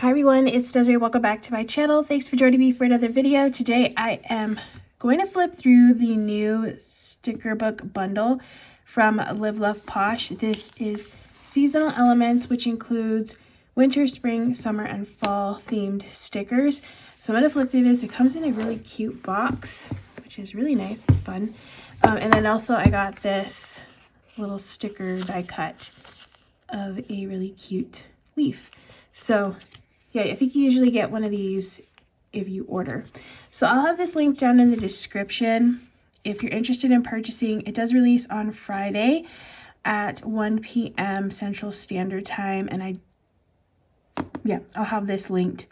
Hi everyone, it's Desiree. Welcome back to my channel. Thanks for joining me for another video. Today I am going to flip through the new sticker book bundle from Love Posh. This is seasonal elements, which includes winter, spring, summer, and fall themed stickers. So I'm going to flip through this. It comes in a really cute box, which is really nice. It's fun. And then also I got this little sticker die cut of a really cute leaf. So yeah, I think you usually get one of these if you order. So I'll have this link down in the description if you're interested in purchasing. It does release on Friday at 1 p.m. Central Standard Time. And I'll have this linked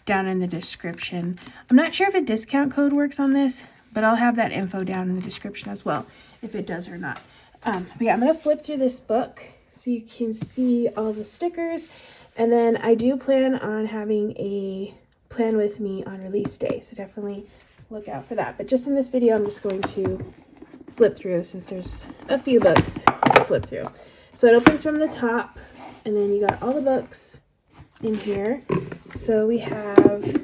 down in the description. I'm not sure if a discount code works on this, but I'll have that info down in the description as well, if it does or not. But yeah, I'm going to flip through this book so you can see all the stickers. And then I do plan on having a plan with me on release day, so definitely look out for that. But just in this video, I'm just going to flip through since there's a few books to flip through. So it opens from the top, and then you got all the books in here. So we have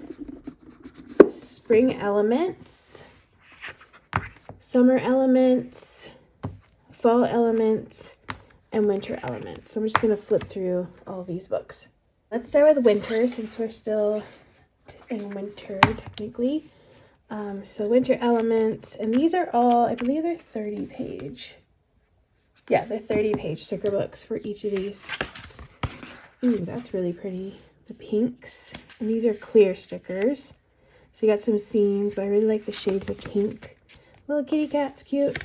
Spring Elements, Summer Elements, Fall Elements, and Winter Elements. So I'm just going to flip through all these books. Let's start with winter since we're still in winter technically. So Winter Elements, and these are all, I believe they're 30 page. Yeah, they're 30 page sticker books for each of these. Ooh, that's really pretty. The pinks, and these are clear stickers. So you got some scenes, but I really like the shades of pink. Little kitty cat's cute.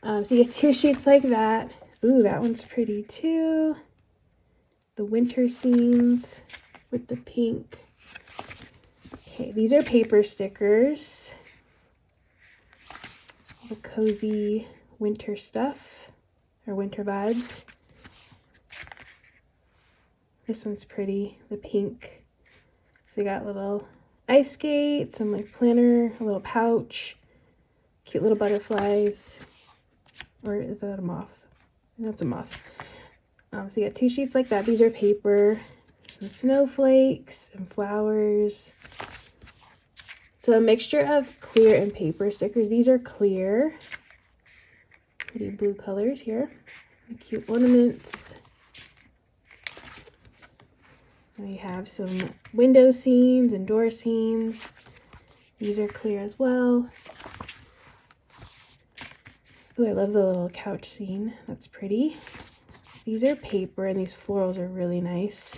So you get two sheets like that. Ooh, that one's pretty too. The winter scenes with the pink. Okay, these are paper stickers. The cozy winter stuff, or winter vibes. This one's pretty, the pink. So you got little ice skates, some like planner, a little pouch, cute little butterflies. Or is that a moth? That's a moth. So you got two sheets like that. These are paper, some snowflakes and flowers. So a mixture of clear and paper stickers. These are clear. Pretty blue colors here. The cute ornaments. And we have some window scenes and door scenes. These are clear as well. Ooh, I love the little couch scene. That's pretty. These are paper, and these florals are really nice.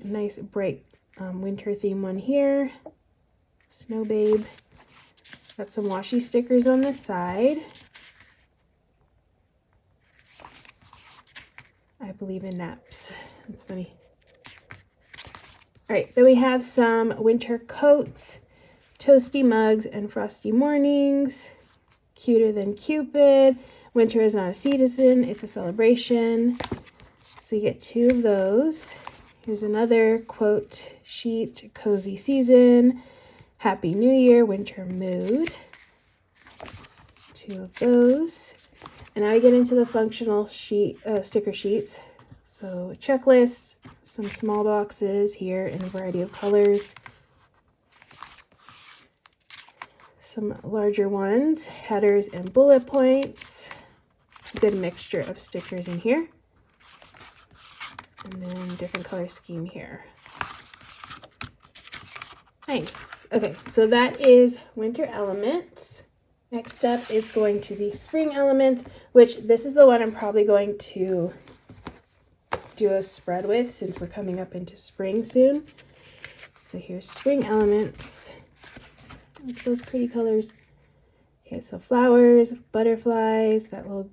Nice bright winter theme one here. Snow Babe. Got some washi stickers on the side. I believe in naps. That's funny. All right, then we have some winter coats, toasty mugs, and frosty mornings. Cuter than Cupid. Winter is not a season, it's a celebration. So you get two of those. Here's another quote sheet, cozy season, happy new year, winter mood. Two of those. And now we get into the functional sheet sticker sheets. So checklists, some small boxes here in a variety of colors. Some larger ones, headers and bullet points. It's a good mixture of stickers in here. And then different color scheme here. Nice. Okay, so that is Winter Elements. Next up is going to be Spring Elements, which this is the one I'm probably going to do a spread with since we're coming up into spring soon. So here's Spring Elements. Look at those pretty colors. Okay, so flowers, butterflies, that little,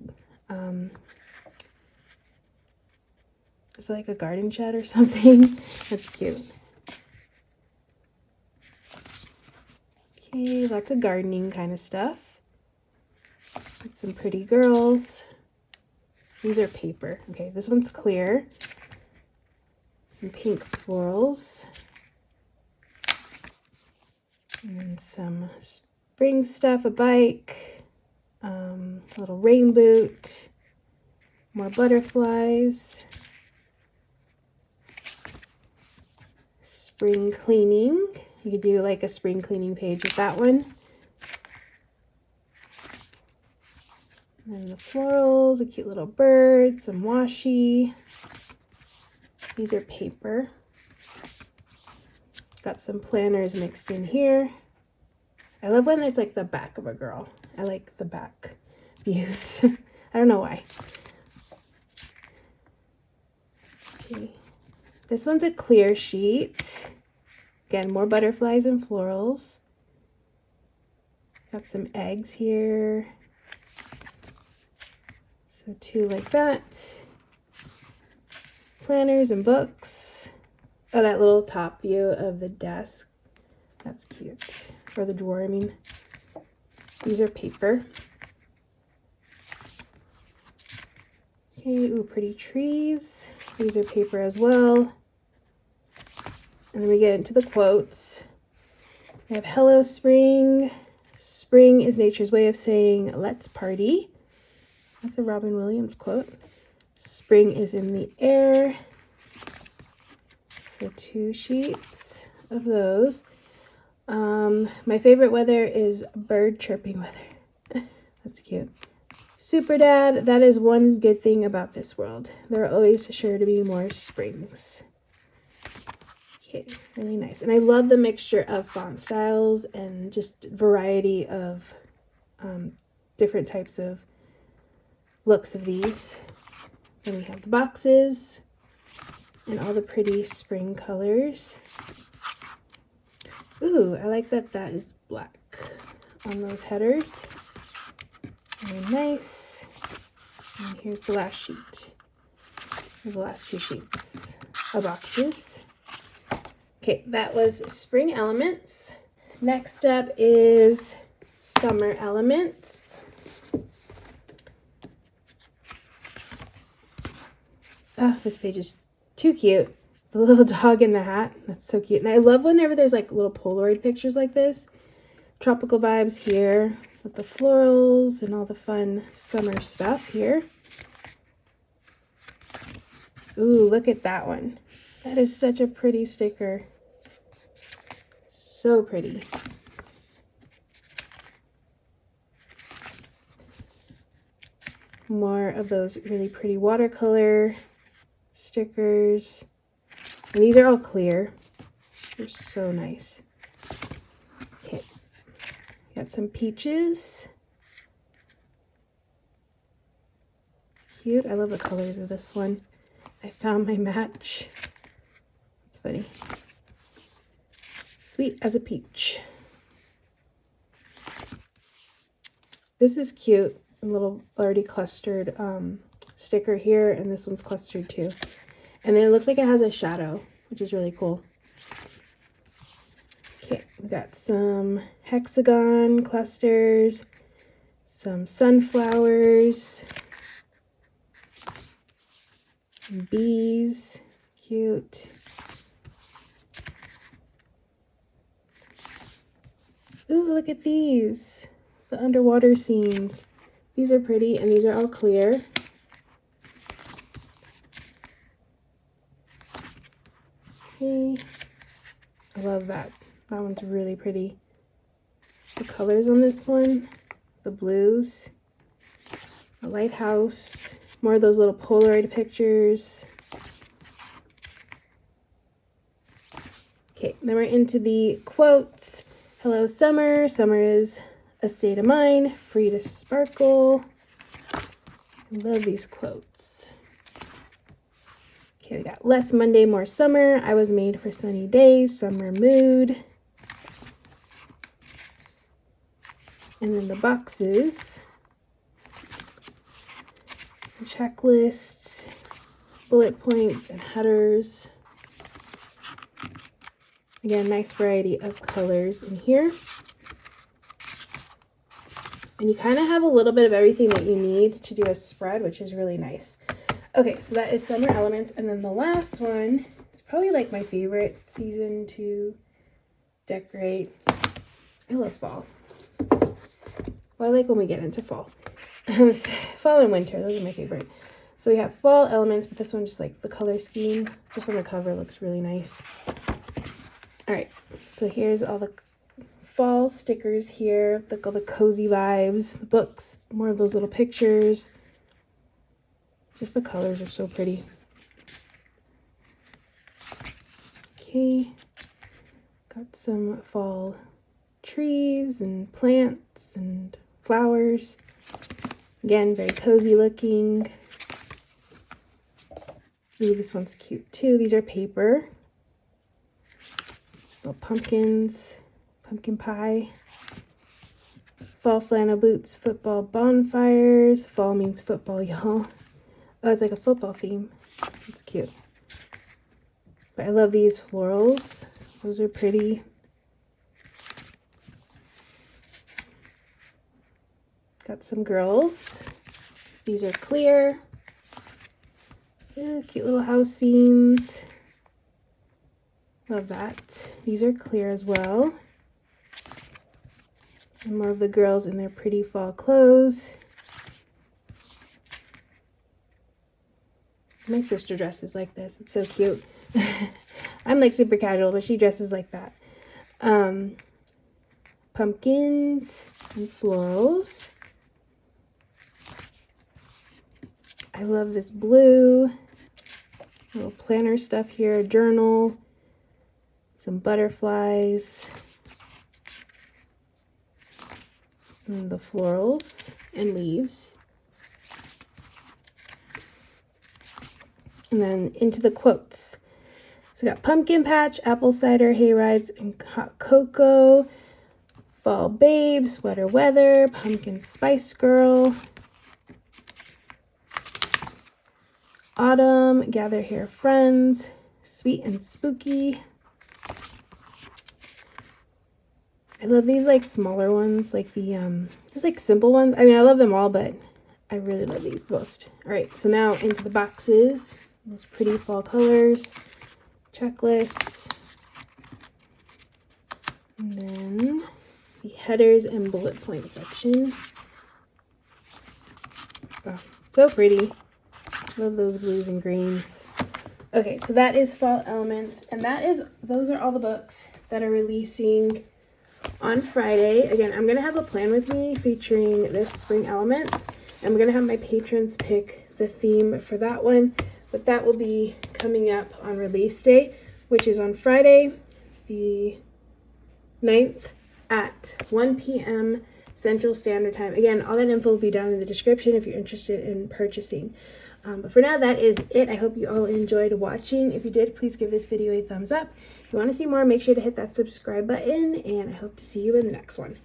it's like a garden shed or something. That's cute. Okay, lots of gardening kind of stuff. Got some pretty girls. These are paper. Okay, this one's clear. Some pink florals. And then some spring stuff, a bike, a little rain boot, more butterflies, spring cleaning. You could do like a spring cleaning page with that one. And the florals, a cute little bird, some washi. These are paper. Got some planners mixed in here. I love when it's like the back of a girl. I like the back views. I don't know why. Okay. This one's a clear sheet. Again, more butterflies and florals. Got some eggs here. So 2 like that. Planners and books. Oh, that little top view of the desk. That's cute. Or the drawer, I mean. These are paper. Okay, ooh, pretty trees. These are paper as well. And then we get into the quotes. We have, hello, spring. Spring is nature's way of saying, let's party. That's a Robin Williams quote. Spring is in the air. So 2 sheets of those. My favorite weather is bird chirping weather. That's cute. Super Dad, that is one good thing about this world. There are always sure to be more springs. Okay, really nice. And I love the mixture of font styles and just variety of different types of looks of these. Then we have the boxes and all the pretty spring colors. Ooh, I like that that is black on those headers. Very nice. And here's the last sheet. The last 2 sheets of boxes. Okay, that was spring elements. Next up is summer elements. Oh, this page is too cute. The little dog in the hat. That's so cute. And I love whenever there's like little Polaroid pictures like this. Tropical vibes here with the florals and all the fun summer stuff here. Ooh, look at that one. That is such a pretty sticker. So pretty. More of those really pretty watercolor stickers. And these are all clear. They're so nice. Okay. Got some peaches. Cute. I love the colors of this one. I found my match. That's funny. Sweet as a peach. This is cute. A little already clustered sticker here, and this one's clustered too. And then it looks like it has a shadow, which is really cool. Okay, we got some hexagon clusters, some sunflowers, bees, cute. Ooh, look at these, the underwater scenes. These are pretty, and these are all clear. Okay, I love that. That one's really pretty. The colors on this one, the blues, a lighthouse, more of those little Polaroid pictures. Okay, then we're into the quotes. Hello, summer. Summer is a state of mind, free to sparkle. I love these quotes. Okay, we got less Monday, more summer. I was made for sunny days, summer mood. And then the boxes, checklists, bullet points, and headers. Again, nice variety of colors in here. And you kind of have a little bit of everything that you need to do a spread, which is really nice. Okay, so that is summer elements. And then the last one is probably like my favorite season to decorate. I love fall. Well, I like when we get into fall. Fall and winter, those are my favorite. So we have fall elements, but this one just like the color scheme, just on the cover, looks really nice. All right, so here's all the fall stickers here, like all the cozy vibes, the books, more of those little pictures. Just the colors are so pretty. Okay, got some fall trees and plants and flowers. Again, very cozy looking. Ooh, this one's cute too. These are paper. Little pumpkins, pumpkin pie. Fall flannel boots, football bonfires. Fall means football, y'all. Oh, it's like a football theme. It's cute. But I love these florals. Those are pretty. Got some girls. These are clear. Ooh, cute little house scenes. Love that. These are clear as well. And more of the girls in their pretty fall clothes. My sister dresses like this. It's so cute. I'm like super casual, but she dresses like that. Pumpkins and florals. I love this blue. Little planner stuff here, journal. Some butterflies. And the florals and leaves. And then into the quotes. So we got pumpkin patch, apple cider, hay rides, and hot cocoa. Fall babe, sweater weather, pumpkin spice girl. Autumn, gather here friends, sweet and spooky. I love these like smaller ones, like the just like simple ones. I mean, I love them all, but I really love these the most. All right, so now into the boxes. Those pretty fall colors, checklists, and then the headers and bullet point section. Oh, so pretty. Love those blues and greens. Okay, so that is fall elements, and those are all the books that are releasing on Friday. Again, I'm gonna have a plan with me featuring this spring elements. I'm gonna have my patrons pick the theme for that one, but that will be coming up on release day, which is on Friday, the 9th at 1 p.m. Central Standard Time. Again, all that info will be down in the description if you're interested in purchasing. But for now, that is it. I hope you all enjoyed watching. If you did, please give this video a thumbs up. If you want to see more, make sure to hit that subscribe button, and I hope to see you in the next one.